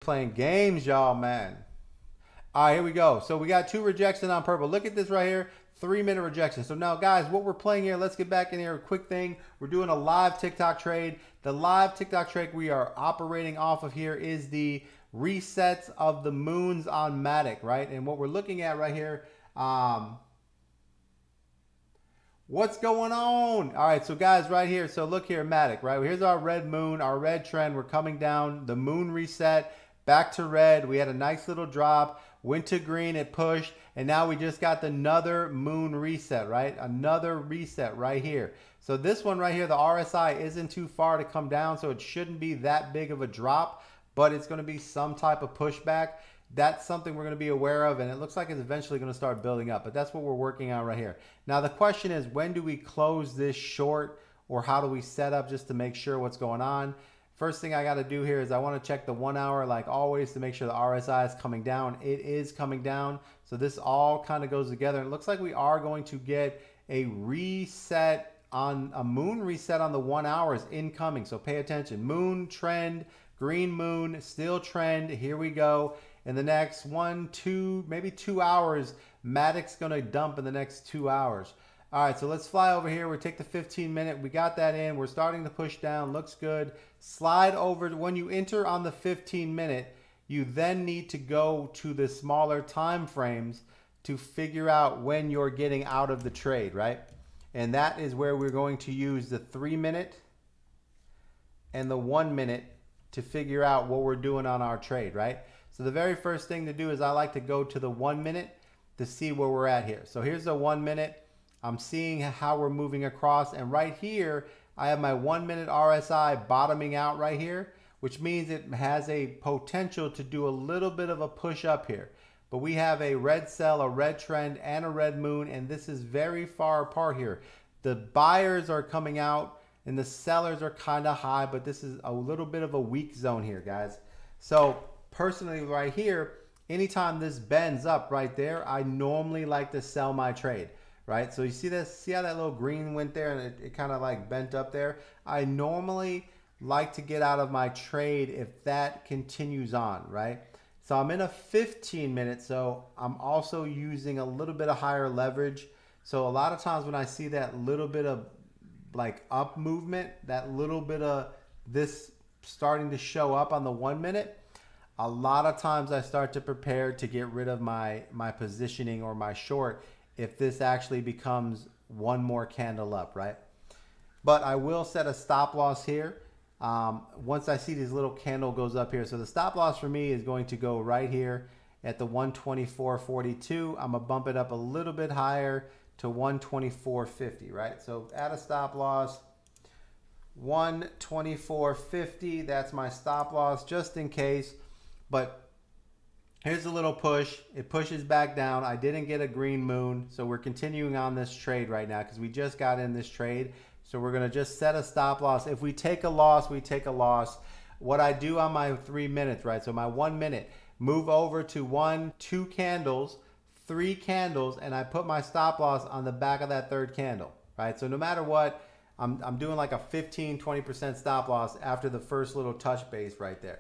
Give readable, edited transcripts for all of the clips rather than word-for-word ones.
playing games, y'all, man. All right, here we go. So we got 2 rejections on purple. Look at this right here. 3-minute rejection. So now, guys, what we're playing here, let's get back in here. A quick thing. We're doing a live TikTok trade. The live TikTok trade we are operating off of here is the resets of the moons on Matic, right? And what we're looking at right here, what's going on? All right, so guys, right here. So look here, Matic, right? Here's our red moon, our red trend. We're coming down. The moon reset back to red. We had a nice little drop. Went to green, it pushed, and now we just got another moon reset, right? Another reset right here. So this one right here, the RSI isn't too far to come down, so it shouldn't be that big of a drop, but it's going to be some type of pushback. That's something we're going to be aware of, and it looks like it's eventually going to start building up, but that's what we're working on right here. Now the question is, when do we close this short, or how do we set up just to make sure what's going on? First thing I got to do here is I want to check the 1 hour like always to make sure the RSI is coming down. It is coming down. So this all kind of goes together. It looks like we are going to get a reset on a moon reset on the 1 hours incoming. So pay attention. Moon trend, green moon, still trend. Here we go. In the next 1, 2, maybe 2 hours, Matic's going to dump in the next 2 hours. All right, so let's fly over here. We'll take the 15-minute. We got that in. We're starting to push down. Looks good. Slide over. When you enter on the 15-minute, you then need to go to the smaller time frames to figure out when you're getting out of the trade, right? And that is where we're going to use the 3-minute and the 1-minute to figure out what we're doing on our trade, right? So the very first thing to do is I like to go to the 1-minute to see where we're at here. So here's the 1-minute. I'm seeing how we're moving across, and right here I have my 1-minute RSI bottoming out right here, which means it has a potential to do a little bit of a push up here. But we have a red cell, a red trend, and a red moon, and this is very far apart here. The buyers are coming out and the sellers are kind of high, but this is a little bit of a weak zone here, guys. So personally right here, anytime this bends up right there, I normally like to sell my trade. Right, so you see this, see how that little green went there and it kind of like bent up there? I normally like to get out of my trade if that continues on, right? So I'm in a 15-minute, so I'm also using a little bit of higher leverage. So a lot of times when I see that little bit of like up movement, that little bit of this starting to show up on the 1-minute, a lot of times I start to prepare to get rid of my positioning or my short if this actually becomes one more candle up, right? But I will set a stop loss here once I see this little candle goes up here. So the stop loss for me is going to go right here at the 124.42. I'm gonna bump it up a little bit higher to 124.50, right? So at a stop loss, 124.50, that's my stop loss just in case. But here's a little push. It pushes back down. I didn't get a green moon, so we're continuing on this trade right now because we just got in this trade. So we're going to just set a stop loss. If we take a loss, we take a loss. What I do on my 3 minutes, right? So my 1 minute, move over to 1, 2 candles, 3 candles, and I put my stop loss on the back of that third candle, right? So no matter what, I'm doing like a 15, 20% stop loss after the first little touch base right there.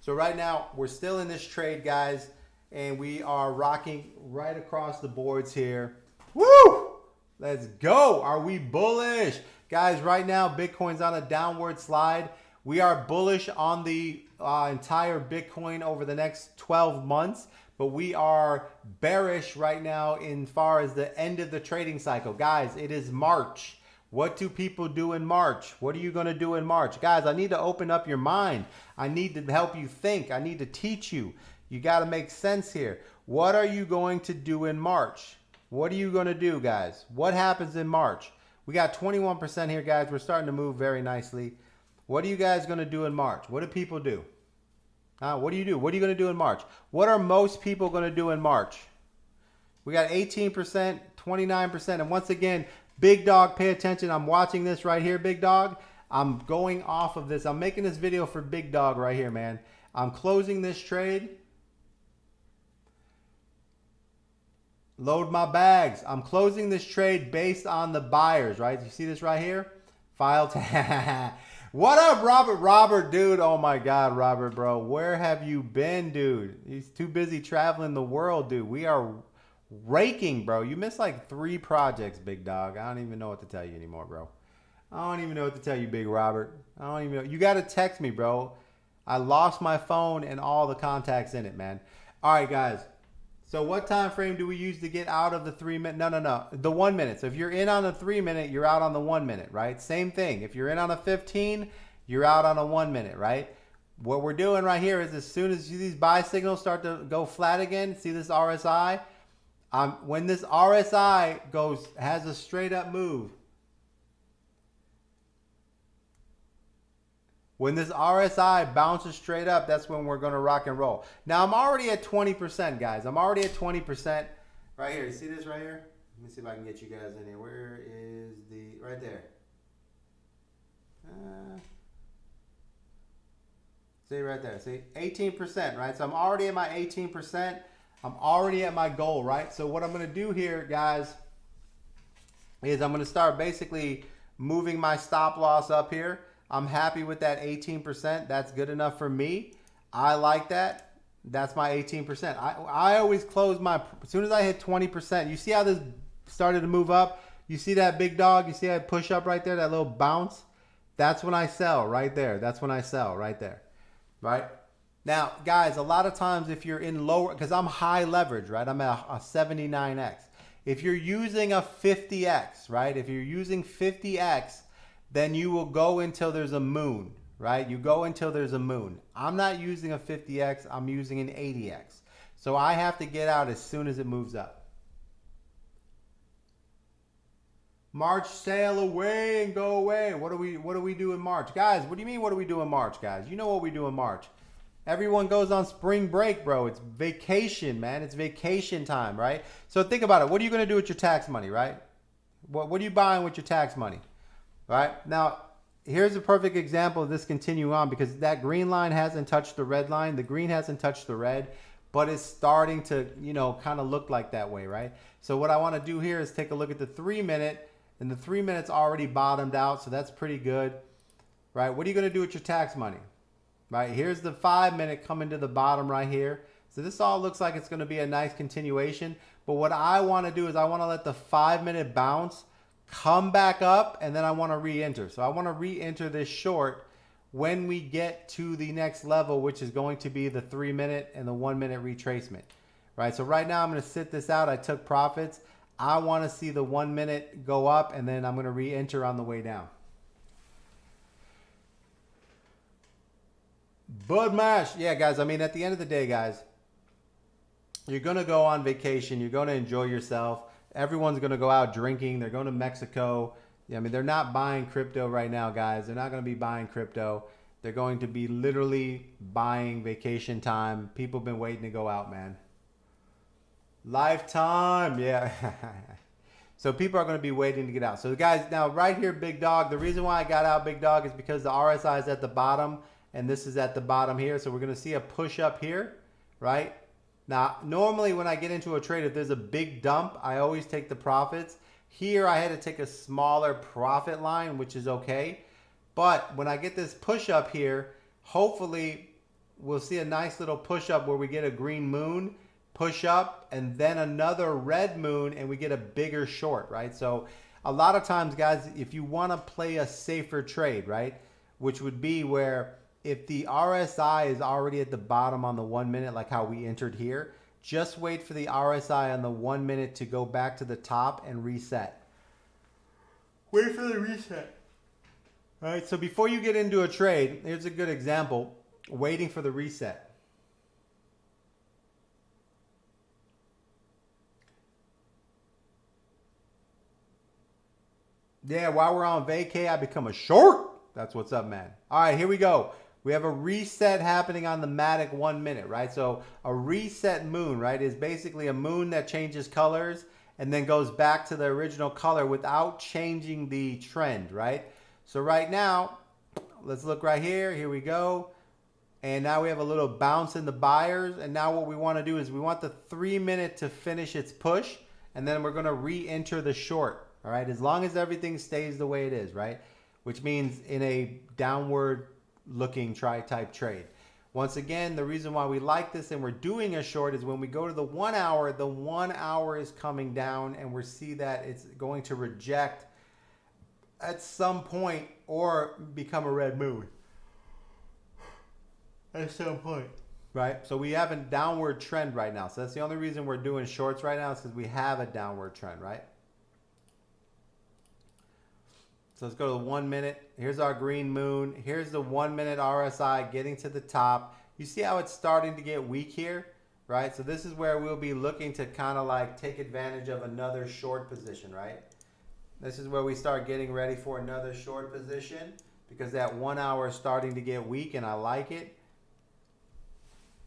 So right now, we're still in this trade, guys, and we are rocking right across the boards here. Woo! Let's go. Are we bullish? Guys, right now, Bitcoin's on a downward slide. We are bullish on the entire Bitcoin over the next 12 months, but we are bearish right now in far as the end of the trading cycle. Guys, it is March. What do people do in March? What are you going to do in March? Guys, I need to open up your mind. I need to help you think. I need to teach you. You got to make sense here. What are you going to do in March? What are you going to do, guys? What happens in March? We got 21% here, guys. We're starting to move very nicely. What are you guys going to do in March? What do people do? What do you do? What are you going to do in March? What are most people going to do in March? We got 18%, 29%. And once again, Big Dog, pay attention. I'm watching this right here, Big Dog. I'm going off of this. I'm making this video for Big Dog right here, man. I'm closing this trade. Load my bags. I'm closing this trade based on the buyers, right? You see this right here? File tag. What up, Robert? Robert, dude. Oh my God, Robert, bro. Where have you been, dude? He's too busy traveling the world, dude. We are raking, bro. You missed like 3 projects, big dog. I don't even know what to tell you anymore, bro. I don't even know what to tell you, big Robert. I don't even know. You got to text me, bro. I lost my phone and all the contacts in it, man. All right, guys. So what time frame do we use to get out of the 3 minute? No. The 1 minute. So if you're in on the 3 minute, you're out on the 1 minute, right? Same thing. If you're in on a 15, you're out on a 1 minute, right? What we're doing right here is as soon as these buy signals start to go flat again, see this RSI? When this RSI has a straight up move, when this RSI bounces straight up, that's when we're going to rock and roll. Now, I'm already at 20%, guys. I'm already at 20% right here. You see this right here? Let me see if I can get you guys in here. Where is the... Right there. See right there. See? 18%, right? So I'm already at my 18%. I'm already at my goal, right? So what I'm going to do here, guys, is I'm going to start basically moving my stop loss up here. I'm happy with that 18%. That's good enough for me. I like that. That's my 18%. I always close my, as soon as I hit 20%, you see how this started to move up? You see that big dog? You see that push up right there, that little bounce? That's when I sell right there. That's when I sell right there, right? Now, guys, a lot of times if you're in lower, because I'm high leverage, right? I'm at a 79X. If you're using a 50X, right? If you're using 50X, then you will go until there's a moon, right? You go until there's a moon. I'm not using a 50X, I'm using an 80X. So I have to get out as soon as it moves up. March, sail away and go away. What do we do in March? Guys, what do you mean what do we do in March, guys? You know what we do in March. Everyone goes on spring break, bro. It's vacation, man. It's vacation time, right? So think about it. What are you going to do with your tax money, right? What are you buying with your tax money? Right? Now, here's a perfect example of this continuing on because that green line hasn't touched the red line. The green hasn't touched the red, but it's starting to, you know, kind of look like that way, right? So what I want to do here is take a look at the 3 minute, and the 3 minutes already bottomed out, so that's pretty good, right? What are you going to do with your tax money? Right? Here's the 5 minute coming to the bottom right here. So this all looks like it's going to be a nice continuation, but what I want to do is I want to let the 5 minute bounce come back up, and then I want to re-enter. So I want to re-enter this short when we get to the next level, which is going to be the 3 minute and the 1 minute retracement. Right? So right now I'm going to sit this out. I took profits. I want to see the 1 minute go up, and then I'm going to re-enter on the way down. Bud Mash. Yeah, guys, I mean, at the end of the day, guys, you're going to go on vacation. You're going to enjoy yourself. Everyone's going to go out drinking. They're going to Mexico. I mean, they're not buying crypto right now, guys. They're not going to be buying crypto. They're going to be literally buying vacation time. People have been waiting to go out, man. Lifetime. Yeah. So people are going to be waiting to get out. So guys, now right here, big dog. The reason why I got out, big dog, is because the RSI is at the bottom and this is at the bottom here. So we're going to see a push up here, right? Now, normally when I get into a trade, if there's a big dump, I always take the profits. Here, I had to take a smaller profit line, which is okay. But when I get this push up here, hopefully we'll see a nice little push up where we get a green moon, push up, and then another red moon, and we get a bigger short, right? So a lot of times, guys, if you want to play a safer trade, right, which would be where if the RSI is already at the bottom on the 1 minute, like how we entered here, just wait for the RSI on the 1 minute to go back to the top and reset. Wait for the reset. All right, so before you get into a trade, here's a good example, waiting for the reset. Yeah, while we're on vacay, I become a short. That's what's up, man. All right, here we go. We have a reset happening on the Matic 1 minute, right? So a reset moon, right, is basically a moon that changes colors and then goes back to the original color without changing the trend, right? So right now, let's look right here. Here we go. And now we have a little bounce in the buyers. And now what we want to do is we want the 3 minute to finish its push. And then we're going to re-enter the short, all right? As long as everything stays the way it is, right? which means in a downward looking type trade. Once again, the reason why we like this and we're doing a short is when we go to the 1 hour, the 1 hour is coming down and we see that it's going to reject at some point or become a red moon at some point, right? So we have a downward trend right now. So that's the only reason we're doing shorts right now is because we have a downward trend, right? So let's go to the 1 minute. Here's our green moon. Here's the 1 minute RSI getting to the top. You see how it's starting to get weak here, right? So this is where we'll be looking to kind of like take advantage of another short position, right? This is where we start getting ready for another short position because that 1 hour is starting to get weak and I like it.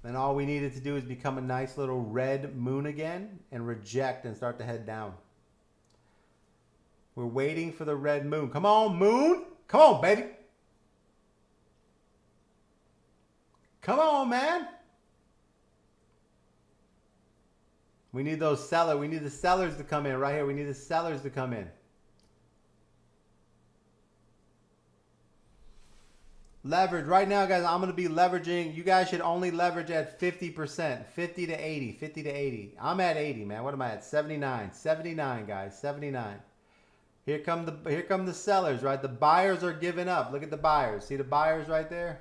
Then all we needed to do is become a nice little red moon again and reject and start to head down. We're waiting for the red moon. Come on, moon. Come on, baby. Come on, man. We need those sellers. We need the sellers to come in right here. We need the sellers to come in. Leverage. Right now, guys, I'm going to be leveraging. You guys should only leverage at 50%. 50 to 80. 50 to 80. I'm at 80, man. What am I at? 79. 79, guys. 79. Here come the sellers, right? The buyers are giving up. Look at the buyers. See the buyers right there?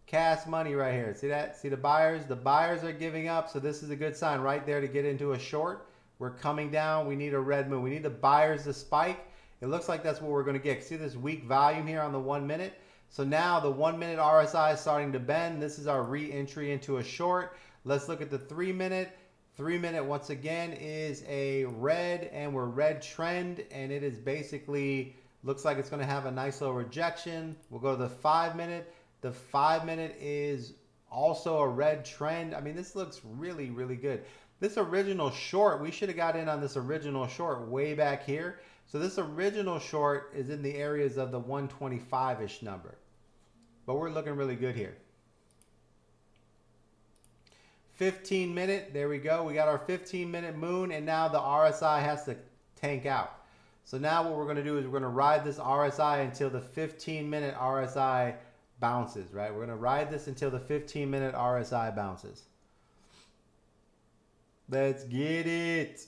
Cash money right here. See that? See the buyers? The buyers are giving up. So this is a good sign right there to get into a short. We're coming down. We need a red moon. We need the buyers to spike. It looks like that's what we're going to get. See this weak volume here on the 1 minute? So now the 1 minute RSI is starting to bend. This is our re-entry into a short. Let's look at the 3 minute. 3 minute once again is a red and we're red trend and it is basically looks like it's going to have a nice little rejection. We'll go to the 5 minute. The 5 minute is also a red trend. I mean, this looks really, really good. This original short, we should have got in on this original short way back here. So this original short is in the areas of the 125-ish number. But we're looking really good here. 15 minute, there we go. We got our 15-minute moon, and now the RSI has to tank out. So now what we're going to do is we're going to ride this RSI until the 15-minute RSI bounces, right? We're going to ride this until the 15-minute RSI bounces. Let's get it.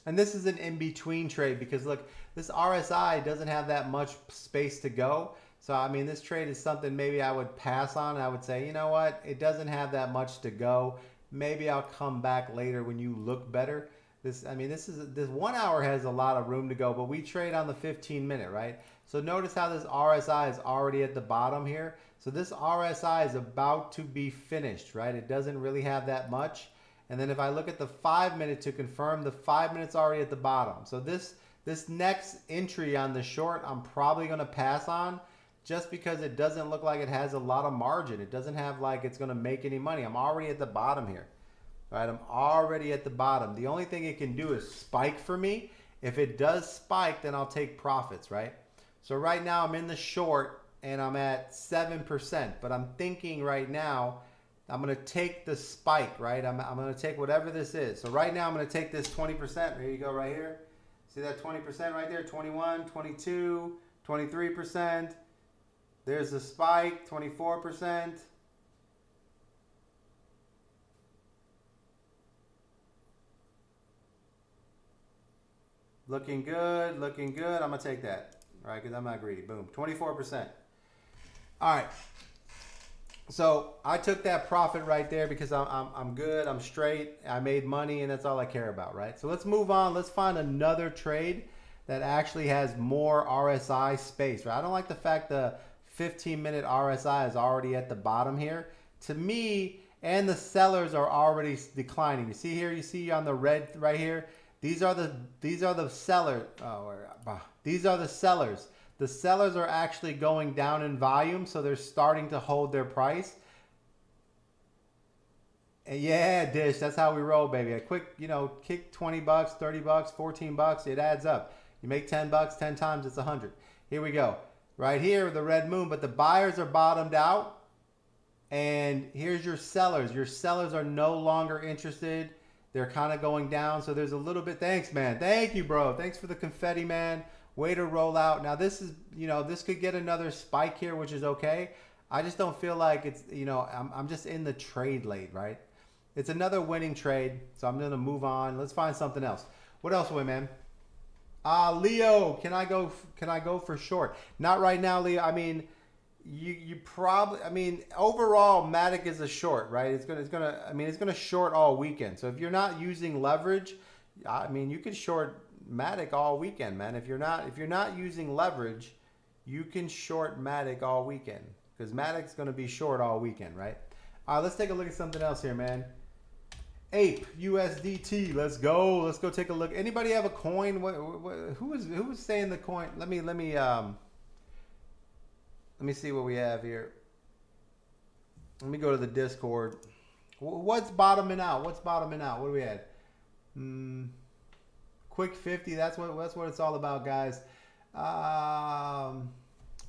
And this is an in-between trade because look, this RSI doesn't have that much space to go. So, I mean, this trade is something maybe I would pass on. I would say, you know what? It doesn't have that much to go. Maybe I'll come back later when you look better. This 1 hour has a lot of room to go, but we trade on the 15-minute, right? So notice how this RSI is already at the bottom here. So this RSI is about to be finished, right? It doesn't really have that much. And then if I look at the 5 minute to confirm, the 5 minutes already at the bottom. So this next entry on the short, I'm probably going to pass on just because it doesn't look like it has a lot of margin. It doesn't have like it's going to make any money. I'm already at the bottom here, right? I'm already at the bottom. The only thing it can do is spike for me. If it does spike, then I'll take profits, right? So right now I'm in the short and I'm at 7%, but I'm thinking right now, I'm going to take the spike, right? I'm going to take whatever this is. So right now I'm going to take this 20%. Here you go right here. See that 20% right there? 21, 22, 23%. There's the spike, 24%. Looking good, looking good. I'm going to take that, right? Because I'm not greedy. Boom, 24%. All right. So I took that profit right there because I'm good, I'm straight, I made money, and that's all I care about, right? So let's move on. Let's find another trade that actually has more RSI space, right? I don't like the fact the 15-minute RSI is already at the bottom here. To me, and the sellers are already declining. You see here, you see on the red right here, these are the sellers. These are the sellers. The sellers are actually going down in volume, so they're starting to hold their price. And yeah, Dish, that's how we roll, baby. A quick, kick 20 bucks, 30 bucks, 14 bucks, it adds up. You make 10 bucks, 10 times, it's 100. Here we go. Right here, the red moon, but the buyers are bottomed out. And here's your sellers. Your sellers are no longer interested. They're kind of going down. So there's a little bit. Thanks, man. Thank you, bro. Thanks for the confetti, man. Way to roll out. Now this is, this could get another spike here, which is okay. I just don't feel like it's, I'm just in the trade late, right? It's another winning trade. So I'm going to move on. Let's find something else. What else, man? Leo, can I go for short? Not right now, Leo. I mean, you probably, overall Matic is a short, right? It's gonna short all weekend. So if you're not using leverage, you can short Matic all weekend, man. If you're not using leverage, you can short Matic all weekend because Matic's gonna be short all weekend, right? All right, let's take a look at something else here, man. Ape USDT. Let's go. Let's go take a look. Anybody have a coin? Who was saying the coin? Let me see what we have here. Let me go to the Discord. What's bottoming out? What's bottoming out? What do we have? Quick 50. That's what it's all about, guys.